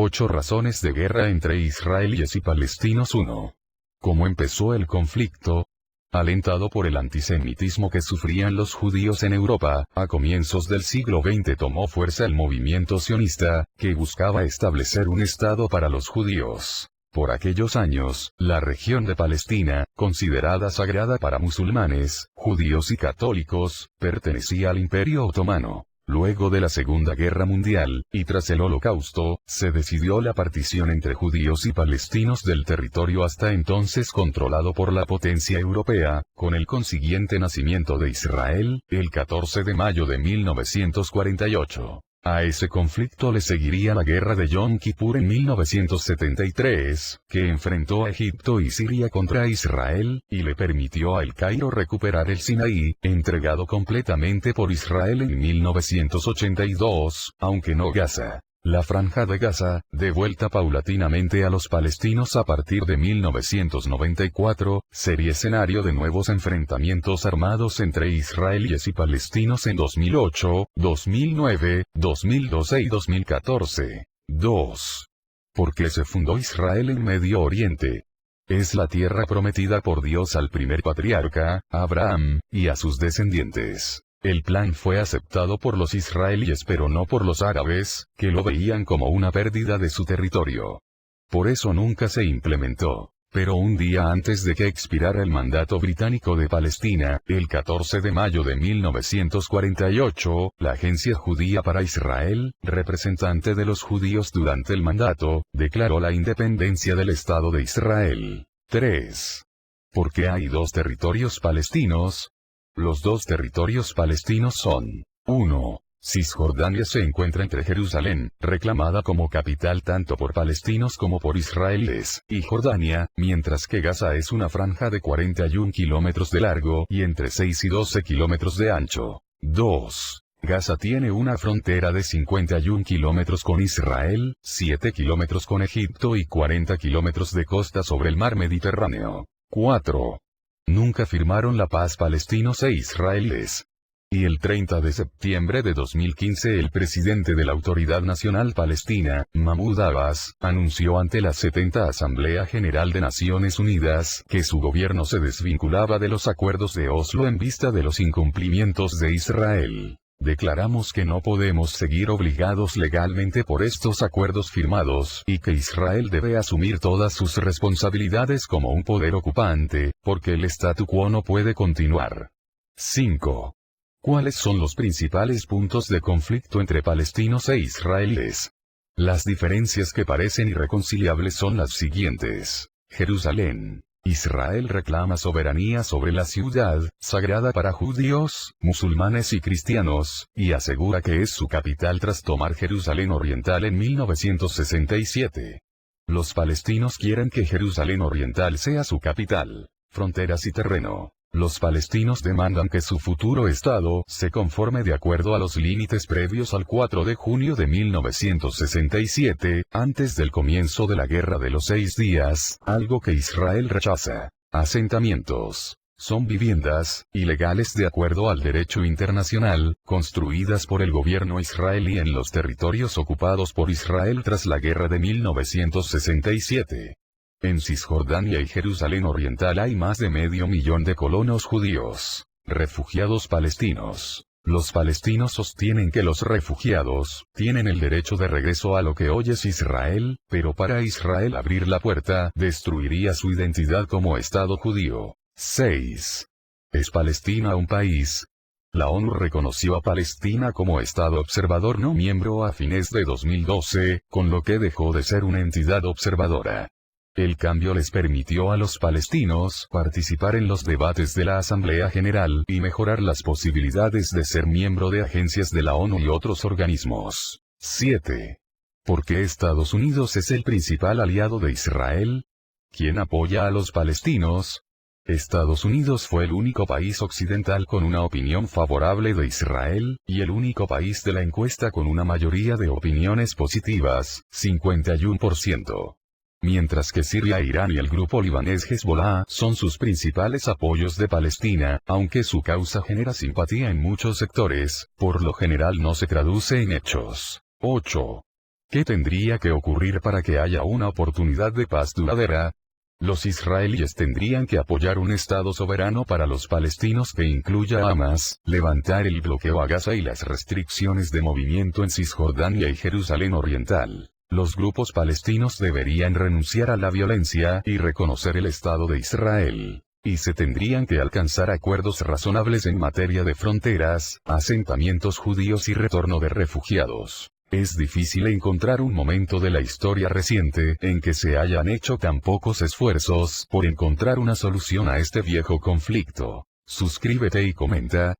8 razones de guerra entre israelíes y palestinos. 1. ¿Cómo empezó el conflicto? Alentado por el antisemitismo que sufrían los judíos en Europa, a comienzos del siglo XX tomó fuerza el movimiento sionista, que buscaba establecer un Estado para los judíos. Por aquellos años, la región de Palestina, considerada sagrada para musulmanes, judíos y católicos, pertenecía al Imperio Otomano. Luego de la Segunda Guerra Mundial, y tras el Holocausto, se decidió la partición entre judíos y palestinos del territorio hasta entonces controlado por la potencia europea, con el consiguiente nacimiento de Israel, el 14 de mayo de 1948. A ese conflicto le seguiría la Guerra de Yom Kippur en 1973, que enfrentó a Egipto y Siria contra Israel, y le permitió a El Cairo recuperar el Sinaí, entregado completamente por Israel en 1982, aunque no Gaza. La Franja de Gaza, devuelta paulatinamente a los palestinos a partir de 1994, sería escenario de nuevos enfrentamientos armados entre israelíes y palestinos en 2008, 2009, 2012 y 2014. 2. ¿Por qué se fundó Israel en Medio Oriente? Es la tierra prometida por Dios al primer patriarca, Abraham, y a sus descendientes. El plan fue aceptado por los israelíes pero no por los árabes, que lo veían como una pérdida de su territorio. Por eso nunca se implementó. Pero un día antes de que expirara el mandato británico de Palestina, el 14 de mayo de 1948, la Agencia Judía para Israel, representante de los judíos durante el mandato, declaró la independencia del Estado de Israel. 3. ¿Por qué hay dos territorios palestinos? Los dos territorios palestinos son: 1. Cisjordania se encuentra entre Jerusalén, reclamada como capital tanto por palestinos como por israelíes, y Jordania, mientras que Gaza es una franja de 41 kilómetros de largo y entre 6 y 12 kilómetros de ancho. 2. Gaza tiene una frontera de 51 kilómetros con Israel, 7 kilómetros con Egipto y 40 kilómetros de costa sobre el mar Mediterráneo. 4. Nunca firmaron la paz palestinos e israelíes. Y el 30 de septiembre de 2015 el presidente de la Autoridad Nacional Palestina, Mahmoud Abbas, anunció ante la 70 Asamblea General de Naciones Unidas que su gobierno se desvinculaba de los acuerdos de Oslo en vista de los incumplimientos de Israel. Declaramos que no podemos seguir obligados legalmente por estos acuerdos firmados y que Israel debe asumir todas sus responsabilidades como un poder ocupante, porque el statu quo no puede continuar. 5. ¿Cuáles son los principales puntos de conflicto entre palestinos e israelíes? Las diferencias que parecen irreconciliables son las siguientes. Jerusalén. Israel reclama soberanía sobre la ciudad, sagrada para judíos, musulmanes y cristianos, y asegura que es su capital tras tomar Jerusalén Oriental en 1967. Los palestinos quieren que Jerusalén Oriental sea su capital, fronteras y terreno. Los palestinos demandan que su futuro Estado se conforme de acuerdo a los límites previos al 4 de junio de 1967, antes del comienzo de la Guerra de los 6 días, algo que Israel rechaza. Asentamientos. Son viviendas, ilegales de acuerdo al derecho internacional, construidas por el gobierno israelí en los territorios ocupados por Israel tras la Guerra de 1967. En Cisjordania y Jerusalén Oriental hay más de 500,000 de colonos judíos, refugiados palestinos. Los palestinos sostienen que los refugiados tienen el derecho de regreso a lo que hoy es Israel, pero para Israel abrir la puerta destruiría su identidad como Estado judío. 6. ¿Es Palestina un país? La ONU reconoció a Palestina como Estado observador no miembro a fines de 2012, con lo que dejó de ser una entidad observadora. El cambio les permitió a los palestinos participar en los debates de la Asamblea General y mejorar las posibilidades de ser miembro de agencias de la ONU y otros organismos. 7. ¿Por qué Estados Unidos es el principal aliado de Israel? ¿Quién apoya a los palestinos? Estados Unidos fue el único país occidental con una opinión favorable de Israel, y el único país de la encuesta con una mayoría de opiniones positivas, 51%. Mientras que Siria, Irán y el grupo libanés Hezbollah son sus principales apoyos de Palestina, aunque su causa genera simpatía en muchos sectores, por lo general no se traduce en hechos. 8. ¿Qué tendría que ocurrir para que haya una oportunidad de paz duradera? Los israelíes tendrían que apoyar un Estado soberano para los palestinos que incluya a Hamas, levantar el bloqueo a Gaza y las restricciones de movimiento en Cisjordania y Jerusalén Oriental. Los grupos palestinos deberían renunciar a la violencia y reconocer el Estado de Israel. Y se tendrían que alcanzar acuerdos razonables en materia de fronteras, asentamientos judíos y retorno de refugiados. Es difícil encontrar un momento de la historia reciente en que se hayan hecho tan pocos esfuerzos por encontrar una solución a este viejo conflicto. Suscríbete y comenta.